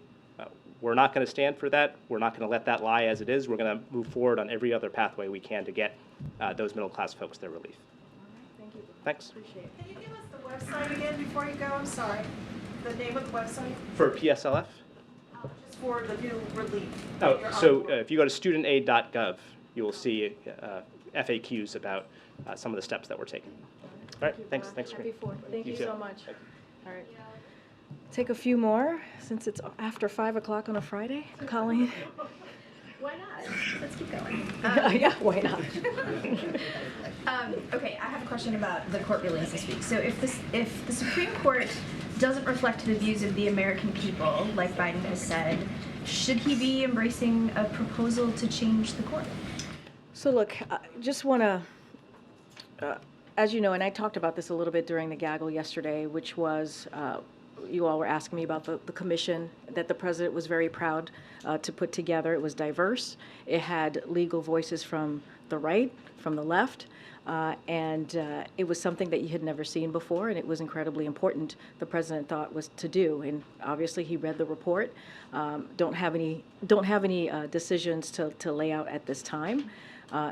We're not going to stand for that. We're not going to let that lie as it is. We're going to move forward on every other pathway we can to get those middle-class folks their relief. Thank you. Thanks. Appreciate it. Can you give us the website again before you go? I'm sorry. The name of the website? For PSLF? Just for the new relief. Oh, so if you go to studentaid.gov, you will see FAQs about some of the steps that we're taking. All right, thanks. Thanks, Happy Karine. 4th. Thank you too. so much. All right. Take a few more, since it's after 5 o'clock on a Friday. Colleen? Why not? Let's keep going. Yeah, why not? Okay, I have a question about the court rulings this week. So if the Supreme Court doesn't reflect the views of the American people, like Biden has said, should he be embracing a proposal to change the court? So look, I just want to, as you know, and I talked about this a little bit during the gaggle yesterday, which was, you all were asking me about the commission that the president was very proud to put together. It was diverse. It had legal voices from the right, from the left, and it was something that you had never seen before, and it was incredibly important, the president thought, was to do. And obviously he read the report. Don't have any decisions to lay out at this time.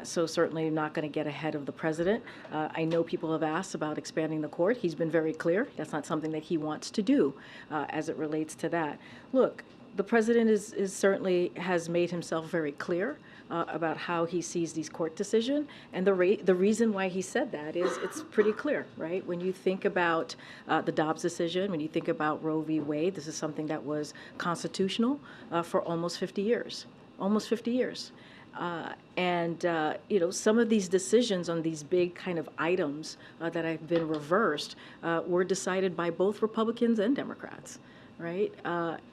So certainly not going to get ahead of the president. I know people have asked about expanding the court. He's been very clear. That's not something that he wants to do as it relates to that. Look, the president is certainly has made himself very clear about how he sees these court decisions. And the reason why he said that is it's pretty clear, right? When you think about the Dobbs decision, when you think about Roe v. Wade, this is something that was constitutional for almost 50 years. Almost 50 years. You know, some of these decisions on these big kind of items that have been reversed were decided by both Republicans and Democrats, right?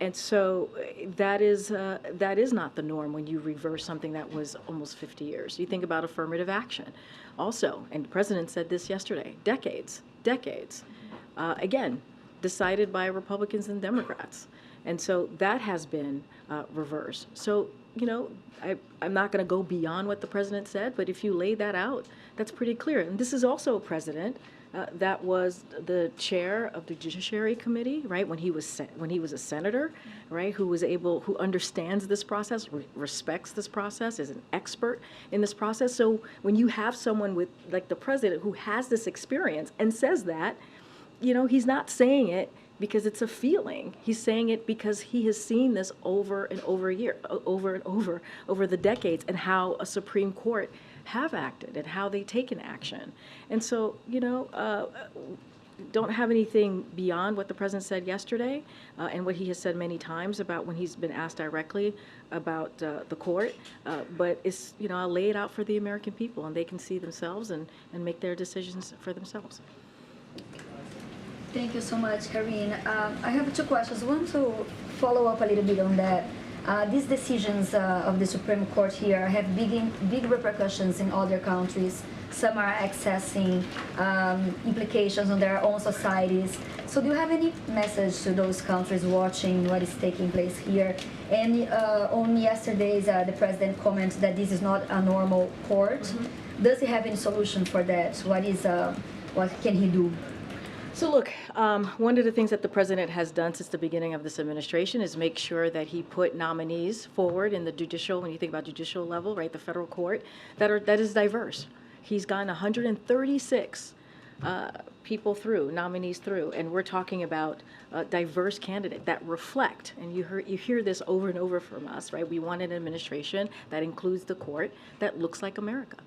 And so that is not the norm when you reverse something that was almost 50 years. You think about affirmative action also, and the president said this yesterday, decades, again, decided by Republicans and Democrats. And so that has been reversed. So, you know, I'm not going to go beyond what the president said, but if you lay that out, that's pretty clear. And this is also a president that was the chair of the Judiciary Committee, right? When he was a senator, right? Who understands this process, respects this process, is an expert in this process. So when you have someone with like the president who has this experience and says that, you know, he's not saying it because it's a feeling. He's saying it because he has seen this over and over the decades, and how a Supreme Court have acted and how they taken action. And so, you know, don't have anything beyond what the president said yesterday and what he has said many times about when he's been asked directly about the court. But it's, you know, I'll lay it out for the American people, and they can see themselves and make their decisions for themselves. Thank you so much, Karine. I have two questions. One to follow up a little bit on that. These decisions of the Supreme Court here have big repercussions in other countries. Some are accessing implications on their own societies. So do you have any message to those countries watching what is taking place here? And on yesterday's, the president commented that this is not a normal court. Mm-hmm. Does he have any solution for that? What can he do? So look, one of the things that the president has done since the beginning of this administration is make sure that he put nominees forward in the judicial, when you think about judicial level, right, the federal court, that is diverse. He's gotten 136 people through, nominees through, and we're talking about a diverse candidate that reflect, and you hear this over and over from us, right? We want an administration that includes the court that looks like America.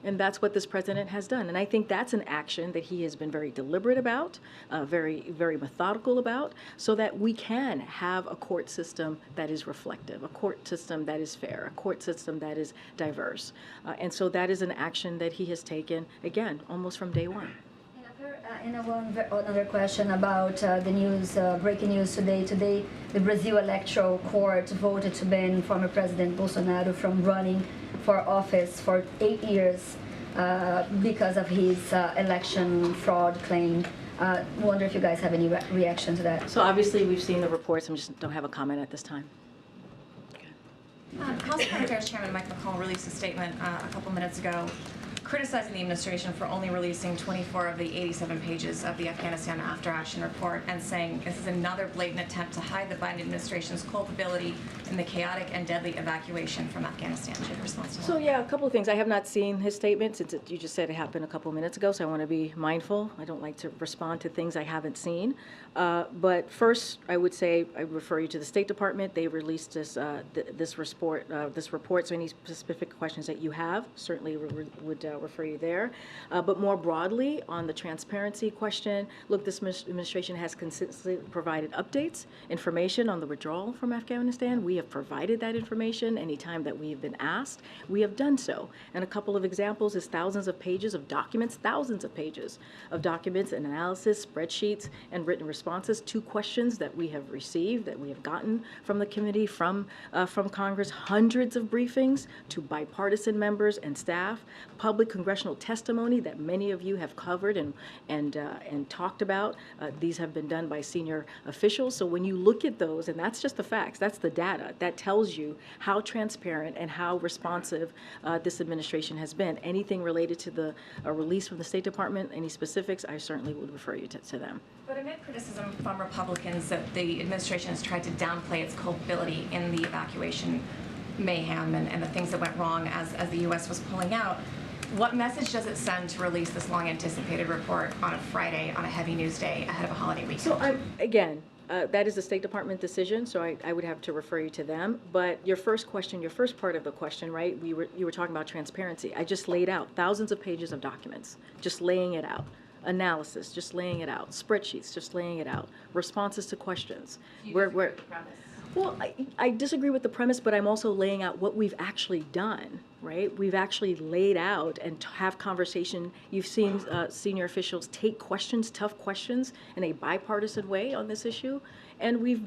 And that's what this president has done. And I think that's an action that he has been very deliberate about, very, very methodical about, so that we can have a court system that is reflective, a court system that is fair, a court system that is diverse. And so that is an action that he has taken, again, almost from day one. And another question about the news, breaking news today. Today, the Brazil Electoral Court voted to ban former President Bolsonaro from running for office for 8 years because of his election fraud claim. Wonder if you guys have any reaction to that. So obviously we've seen the reports, I just don't have a comment at this time. House Foreign Affairs Chairman Mike McCall released a statement a couple minutes ago criticizing the administration for only releasing 24 of the 87 pages of the Afghanistan After Action report and saying this is another blatant attempt to hide the Biden administration's culpability in the chaotic and deadly evacuation from Afghanistan. Should respond to that? So yeah, a couple of things. I have not seen his statement since you just said it happened a couple of minutes ago, so I want to be mindful. I don't like to respond to things I haven't seen. But first, I would say I refer you to the State Department. They released this report. So any specific questions that you have, certainly would refer you there. But more broadly, on the transparency question, look, this administration has consistently provided updates, information on the withdrawal from Afghanistan. We have provided that information anytime that we have been asked. We have done so. And a couple of examples is thousands of pages of documents, thousands of pages of documents and analysis, spreadsheets, and written responses to questions that we have received, that we have gotten from the committee, from Congress, hundreds of briefings to bipartisan members and staff, public congressional testimony that many of you have covered and talked about. These have been done by senior officials. So when you look at those, and that's just the facts, that's the data, that tells you how transparent and how responsive this administration has been. Anything related to the release from the State Department, any specifics, I certainly would refer you to them. But amid criticism from Republicans that the administration has tried to downplay its culpability in the evacuation mayhem and the things that went wrong as the U.S. was pulling out, what message does it send to release this long-anticipated report on a Friday, on a heavy news day, ahead of a holiday weekend? So again, that is the State Department decision, so I would have to refer you to them. But your first question, your first part of the question, right, you were talking about transparency. I just laid out thousands of pages of documents, just laying it out. Analysis, just laying it out. Spreadsheets, just laying it out. Responses to questions. Well, I disagree with the premise, but I'm also laying out what we've actually done, right? We've actually laid out and have conversation. You've seen senior officials take questions, tough questions, in a bipartisan way on this issue. And we've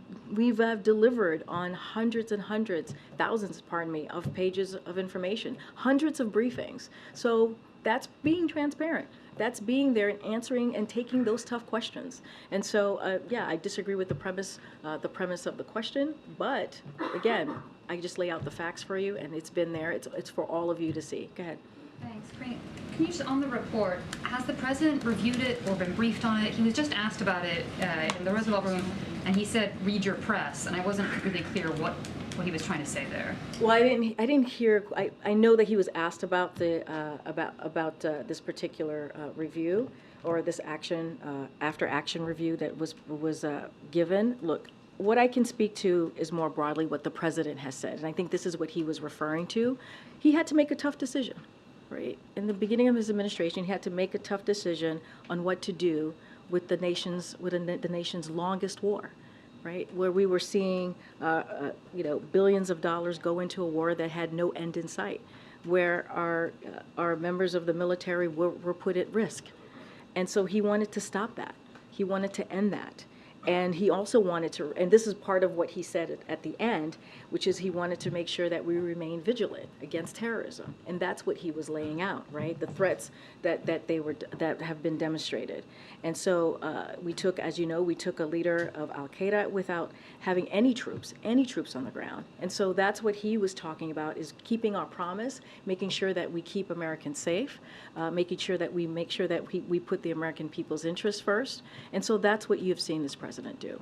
delivered on hundreds and hundreds, thousands, pardon me, of pages of information, hundreds of briefings. So that's being transparent. That's being there and answering and taking those tough questions. And so, yeah, I disagree with the premise of the question. But again, I just lay out the facts for you, and it's been there. It's for all of you to see. Go ahead. Thanks. Can you just, on the report, has the president reviewed it or been briefed on it? He was just asked about it in the Roosevelt Room, and he said, "Read your press," and I wasn't really clear what he was trying to say there. Well, I didn't hear. I know that he was asked about the about this particular review or this after action review that was given. Look, what I can speak to is more broadly what the president has said, and I think this is what he was referring to. He had to make a tough decision, right? In the beginning of his administration, he had to make a tough decision on what to do with the nation's longest war. Right, where we were seeing, billions of dollars go into a war that had no end in sight, where our members of the military were put at risk, and so he wanted to stop that. He wanted to end that, and he also wanted to. And this is part of what he said at the end, which is he wanted to make sure that we remain vigilant against terrorism, and that's what he was laying out. Right, the threats that have been demonstrated. And so we took, as you know, a leader of Al-Qaeda without having any troops on the ground. And so that's what he was talking about, is keeping our promise, making sure that we keep Americans safe, making sure that we we put the American people's interests first. And so that's what you've seen this president do.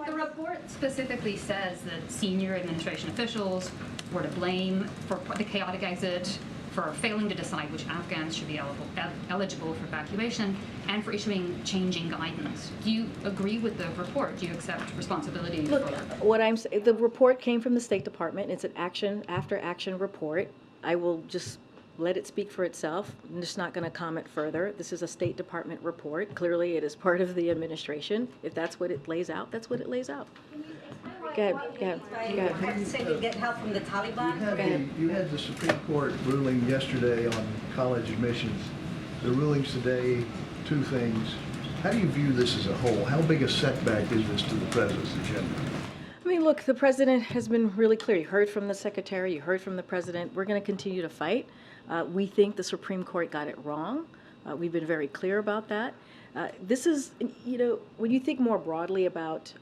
The report specifically says that senior administration officials were to blame for the chaotic exit, for failing to decide which Afghans should be eligible for evacuation, and for issuing changing guidance. Do you agree with the report? Do you accept responsibility? Look, the report came from the State Department. It's an after action report. I will just let it speak for itself. I'm just not going to comment further. This is a State Department report. Clearly, it is part of the administration. If that's what it lays out, that's what it lays out. Go ahead. Say you get help from the Taliban? You had the Supreme Court ruling yesterday on college admissions. The rulings today, two things. How do you view this as a whole? How big a setback is this to the president's agenda? I mean, look, the president has been really clear. You heard from the secretary, you heard from the president. We're going to continue to fight. We think the Supreme Court got it wrong. We've been very clear about that. This is, when you think more broadly about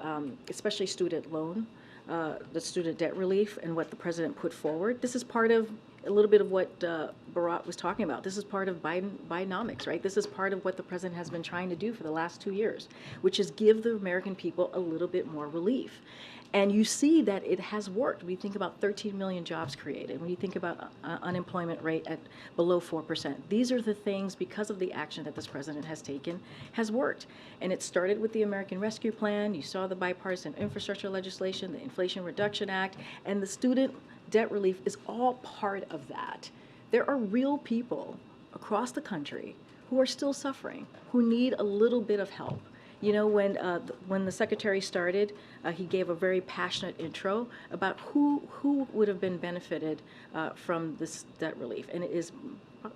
especially student loan the student debt relief and what the president put forward. This is part of a little bit of what Bharat was talking about. This is part of Bidenomics, right? This is part of what the president has been trying to do for the last 2 years, which is give the American people a little bit more relief. And you see that it has worked. When you think about 13 million jobs created, when you think about unemployment rate at below 4%, these are the things, because of the action that this president has taken, has worked. And it started with the American Rescue Plan. You saw the bipartisan infrastructure legislation, the Inflation Reduction Act, and the student debt relief is all part of that. There are real people across the country who are still suffering, who need a little bit of help. You know, when the secretary started, he gave a very passionate intro about who would have been benefited from this debt relief, and it is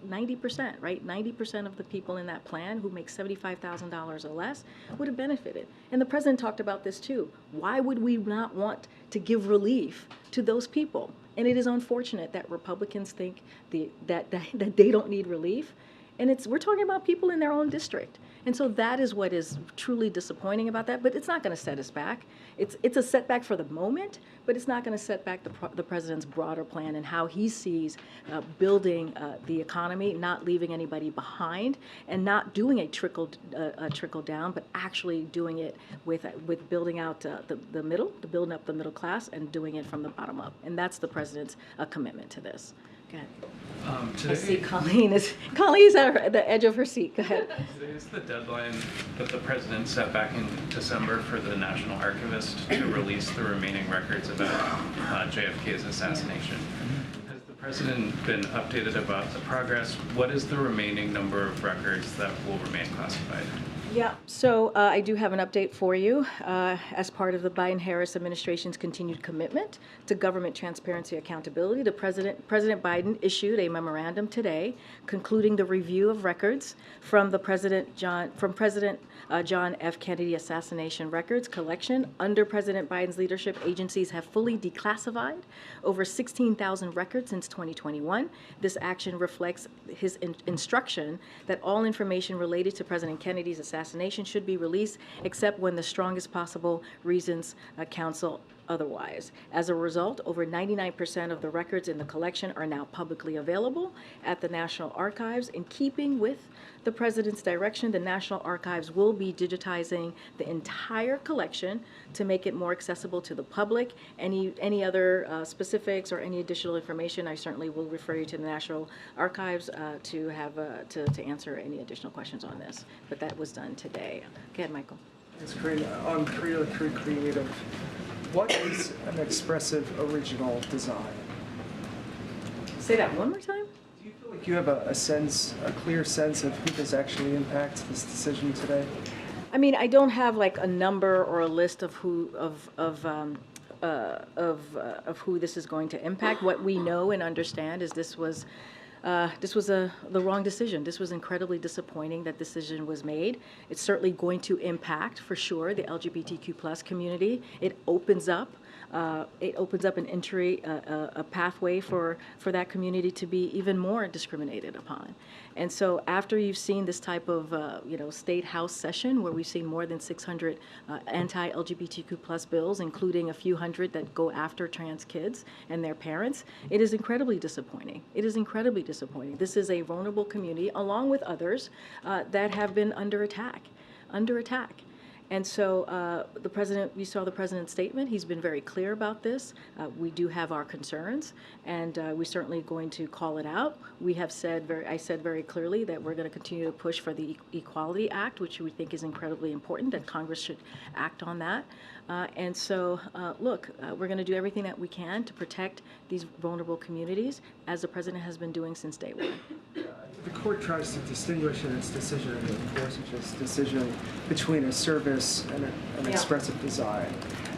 90%, right? 90% of the people in that plan who make $75,000 or less would have benefited. And the president talked about this too. Why would we not want to give relief to those people? And it is unfortunate that Republicans think that they don't need relief. And we're talking about people in their own district. And so that is what is truly disappointing about that, but it's not going to set us back. It's a setback for the moment, but it's not going to set back the president's broader plan and how he sees building the economy, not leaving anybody behind, and not doing a trickle down, but actually doing it with building out the middle, building up the middle class, and doing it from the bottom up. And that's the president's commitment to this. Go ahead. I see Colleen's at the edge of her seat. Go ahead. Today is the deadline that the president set back in December for the National Archivist to release the remaining records about JFK's assassination. Has the president been updated about the progress? What is the remaining number of records that will remain classified? Yeah, so I do have an update for you. As part of the Biden-Harris administration's continued commitment to government transparency accountability, President Biden issued a memorandum today concluding the review of records from President John F. Kennedy assassination records collection. Under President Biden's leadership, agencies have fully declassified over 16,000 records since 2021. This action reflects his instruction that all information related to President Kennedy's assassination should be released except when the strongest possible reasons counsel otherwise. As a result, over 99% of the records in the collection are now publicly available at the National Archives. In keeping with the president's direction, the National Archives will be digitizing the entire collection to make it more accessible to the public. Any other specifics or any additional information, I certainly will refer you to the National Archives to answer any additional questions on this. But that was done today. Go ahead, Michael. Thanks, Karine. On Creative, what is an expressive original design? Say that one more time. Do you feel like you have a clear sense of who this actually impacts, this decision today? I mean, I don't have like a number or a list of who who this is going to impact. What we know and understand is this was the wrong decision. This was incredibly disappointing that decision was made. It's certainly going to impact, for sure, the LGBTQ+ community. It opens up an entry, a pathway for that community to be even more discriminated upon. And so after you've seen this type of state house session where we've seen more than 600 anti-LGBTQ+ bills, including a few hundred that go after trans kids and their parents, it is incredibly disappointing. It is incredibly disappointing. This is a vulnerable community, along with others that have been under attack. And so you saw the president's statement. He's been very clear about this. We do have our concerns, and we're certainly going to call it out. I said very clearly that we're going to continue to push for the Equality Act, which we think is incredibly important, that Congress should act on that. And so, we're going to do everything that we can to protect these vulnerable communities, as the president has been doing since day one. The court tries to distinguish in its decision, and enforce its decision, between a service and an expressive design.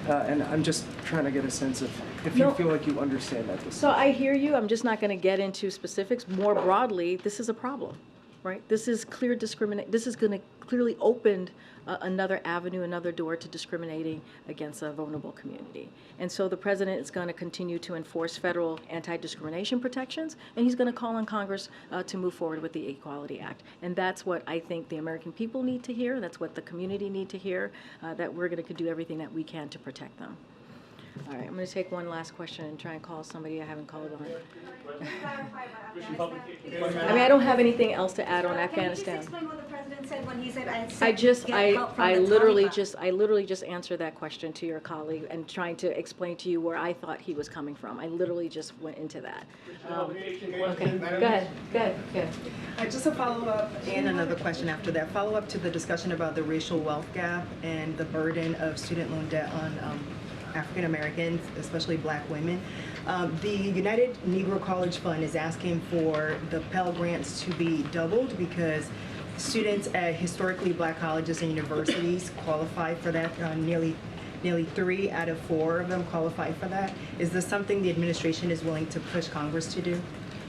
And I'm just trying to get a sense of if you feel like you understand that decision. So I hear you. I'm just not going to get into specifics. More broadly, this is a problem, right? This is clear discrimination. This is going to clearly open another avenue, another door to discriminating against a vulnerable community. And so the president is going to continue to enforce federal anti-discrimination protections, and he's going to call on Congress to move forward with the Equality Act. And that's what I think the American people need to hear. That's what the community need to hear, that we're going to do everything that we can to protect them. All right, I'm going to take one last question and try and call somebody I haven't called on. I mean, I don't have anything else to add on Afghanistan. Can you just explain what the president said when he said, I literally just answered that question to your colleague and trying to explain to you where I thought he was coming from. I literally just went into that. Okay, go ahead. Just a follow-up and another question after that. Follow-up to the discussion about the racial wealth gap and the burden of student loan debt on African Americans, especially Black women. The United Negro College Fund is asking for the Pell Grants to be doubled because students at historically Black colleges and universities qualify for that. Nearly 3 out of 4 of them qualify for that. Is this something the administration is willing to push Congress to do?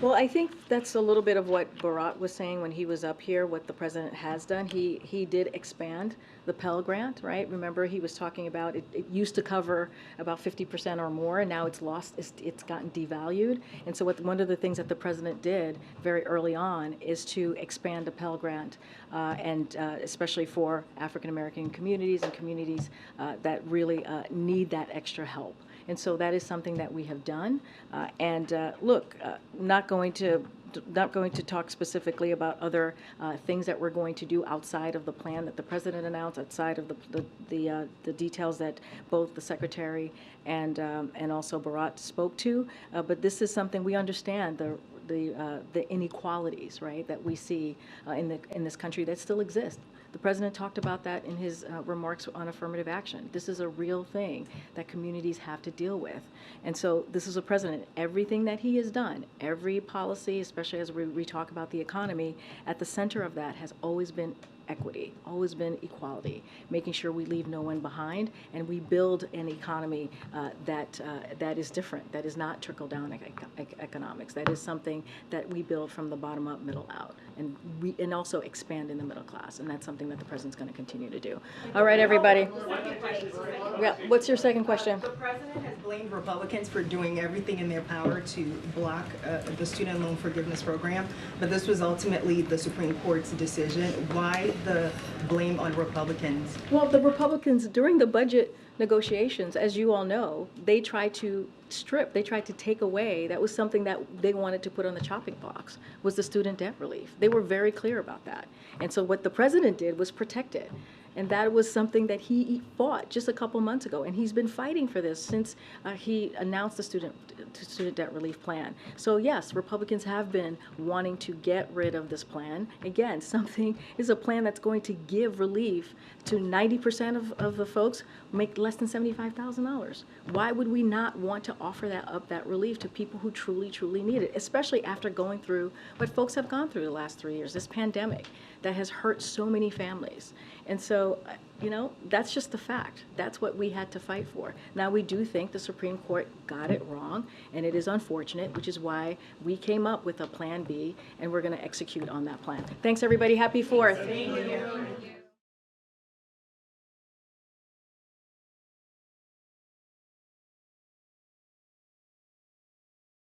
Well, I think that's a little bit of what Bharat was saying when he was up here, what the president has done. He did expand the Pell Grant, right? Remember, he was talking about it used to cover about 50% or more, and now it's gotten devalued. And so one of the things that the president did very early on is to expand the Pell Grant, and especially for African American communities and communities that really need that extra help. And so that is something that we have done. Look, not going to talk specifically about other things that we're going to do outside of the plan that the president announced, outside of the details that both the secretary and also Bharat spoke to. But this is something we understand the inequalities, right, that we see in this country that still exist. The president talked about that in his remarks on affirmative action. This is a real thing that communities have to deal with. And so this is a president, everything that he has done, every policy, especially as we talk about the economy, at the center of that has always been equity, always been equality, making sure we leave no one behind and we build an economy that is different, that is not trickle-down economics. That is something that we build from the bottom up, middle out, and also expand in the middle class. And that's something that the president's going to continue to do. All right, everybody. Yeah, what's your second question? The president has blamed Republicans for doing everything in their power to block the student loan forgiveness program, but this was ultimately the Supreme Court's decision. Why the blame on Republicans? Well, the Republicans, during the budget negotiations, as you all know, they tried to take away, that was something that they wanted to put on the chopping blocks, was the student debt relief. They were very clear about that. And so what the president did was protect it. And that was something that he fought just a couple months ago. And he's been fighting for this since he announced the student debt relief plan. So yes, Republicans have been wanting to get rid of this plan. Again, something is a plan that's going to give relief to 90% of the folks who make less than $75,000. Why would we not want to offer that relief to people who truly, truly need it, especially after going through what folks have gone through the last 3 years, this pandemic that has hurt so many families. And so, that's just the fact. That's what we had to fight for. Now, we do think the Supreme Court got it wrong, and it is unfortunate, which is why we came up with a Plan B, and we're going to execute on that plan. Thanks, everybody. Happy 4th. Thank you.